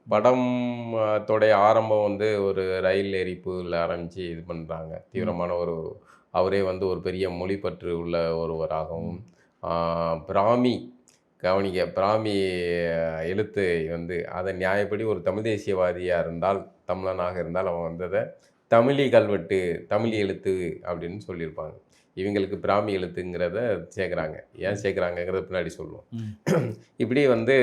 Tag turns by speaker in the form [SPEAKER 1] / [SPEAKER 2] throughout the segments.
[SPEAKER 1] படம் தோடைய ஆரம்பம் வந்து ஒரு ரயில் எரிப்புல ஆரம்பிச்சு இது பண்றாங்க.
[SPEAKER 2] ம்.
[SPEAKER 1] தீவிரமான அவரே வந்து ஒரு பெரிய மொழிப்பற்று உள்ள ஒருவராகவும்,
[SPEAKER 2] ம்.
[SPEAKER 1] ஆ பிராமி கவனிங்க பிராமி எழுத்து வந்து அத நியாயப்படி ஒரு தமிழ் தேசியவாதியா இருந்தால், தமிழனாக இருந்தால் அவன் வந்து அத தமிழி கல்வெட்டு, தமிழ்
[SPEAKER 2] ம்.
[SPEAKER 1] எழுத்து அப்படின்னு சொல்லியிருப்பாங்க. இவங்களுக்கு பிராமி எழுத்துங்கிறத சேர்க்குறாங்க. ஏன்
[SPEAKER 2] ம்.
[SPEAKER 1] சேர்க்குறாங்கங்கிறத பின்னாடி சொல்லுவோம்.
[SPEAKER 2] ம்.
[SPEAKER 1] இப்படி வந்து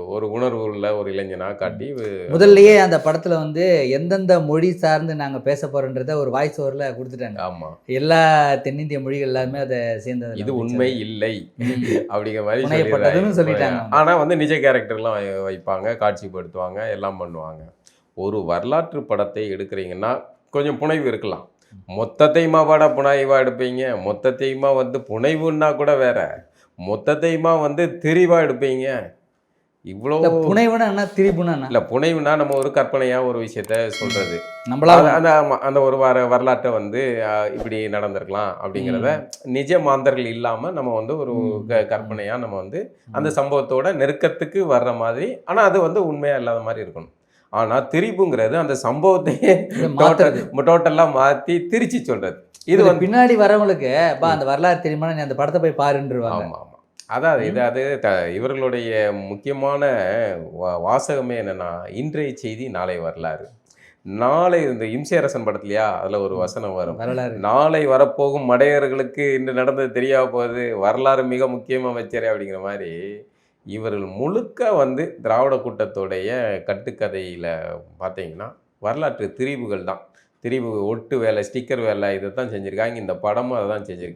[SPEAKER 1] ஒரு உணர்வு உள்ள ஒரு இளைஞனா
[SPEAKER 2] ம்.
[SPEAKER 1] காட்டி அந்த
[SPEAKER 2] முதல்லயே அந்த படத்துல வந்து எந்தெந்த மொழி சார்ந்து நாங்க பேச போறோன்றத ஒரு வாய்ஸ் ஓவர்ல குடுத்துட்டாங்க.
[SPEAKER 1] ஆமா.
[SPEAKER 2] எல்லா தென்னிந்திய மொழிகள் எல்லாமே அத சேர்ந்து அதுல
[SPEAKER 1] இது உண்மை
[SPEAKER 2] வந்துச்சு.
[SPEAKER 1] இல்லை
[SPEAKER 2] ம்.
[SPEAKER 1] அப்படிங்கிற மாரி சொல்லிடுறாங்க.
[SPEAKER 2] புனையப்பட்டதுன்னு சொல்லிட்டாங்க அவங்க.
[SPEAKER 1] ஆனா வந்து நிஜ கேரக்டர்லாம் வைப்பாங்க, காட்சிப்படுத்துவாங்க, எல்லாம் பண்ணுவாங்க. ஒரு வரலாற்று படத்தை எடுக்கிறீங்கன்னா, கொஞ்சம் புனைவு இருக்கலாம். மொத்தத்தையுமாவாடா புனைவா எடுப்பீங்க? மொத்தத்தையுமா வந்து புனைவுன்னா கூட வேற. மொத்தத்தையுமா வந்து திரிவா எடுப்பீங்க? இவ்ளோ
[SPEAKER 2] இல்ல புனைவுனா என்ன? திரிபுனா என்ன?
[SPEAKER 1] இல்ல புனைவுனா நம்ம ஒரு கற்பனையா ஒரு விஷயத்த சொல்றது.
[SPEAKER 2] நம்மளா
[SPEAKER 1] அந்த ஆமா. அந்த ஒரு வரலாற்ற வந்து இப்படி நடந்திருக்கலாம் அப்படிங்கிறத
[SPEAKER 2] ம்.
[SPEAKER 1] நிஜ மாந்தர்கள் இல்லாம நம்ம வந்து ஒரு
[SPEAKER 2] ம். ம்.
[SPEAKER 1] கற்பனையா நம்ம வந்து அந்த
[SPEAKER 2] ம்.
[SPEAKER 1] சம்பவத்தோட நெருக்கத்துக்கு வர்ற மாதிரி, ஆனா அது வந்து உண்மையா இல்லாத மாரி இருக்கணும். ஆனா திரிபுங்கிறது அந்த சம்பவத்தையே
[SPEAKER 2] இத மாத்துறது.
[SPEAKER 1] டோட்டலா மாத்தி திரிச்சு சொல்றது. இது
[SPEAKER 2] இது
[SPEAKER 1] வந்து
[SPEAKER 2] பின்னாடி வரவங்களுக்கு, அந்த வரலாறு தெரியுமானா, நீ அந்த படத்த போய் பாருன்ருவாங்க.
[SPEAKER 1] ஆமா, ஆமா. அதாவது இது
[SPEAKER 2] ம்.
[SPEAKER 1] அது இவர்களுடைய முக்கியமான வாசகமே என்னன்னா, இன்றைய செய்தி நாளை வரலாறு. நாளை இந்த இம்சை அரசன் படத்திலயா, அதில ஒரு
[SPEAKER 2] ம்.
[SPEAKER 1] வசனம் வரும்.
[SPEAKER 2] வரலாறு.
[SPEAKER 1] நாளை வரப்போகும் மடையர்களுக்கு இன்று நடந்தது தெரியாம போகுது. வரலாறு மிக முக்கியம் அமைச்சரே அப்படிங்கிற மாரி, இவர்கள் முழுக்க வந்து திராவிட கூட்டத்துடைய கட்டுக்கதையில பார்த்தீங்கன்னா, வரலாற்று திரிவுகள் தான். திரிவு, ஒட்டு வேலை, ஸ்டிக்கர் வேலை இத தான் செஞ்சிருக்காங்க. இந்த படமும் அத தான் செஞ்சிருக்கு.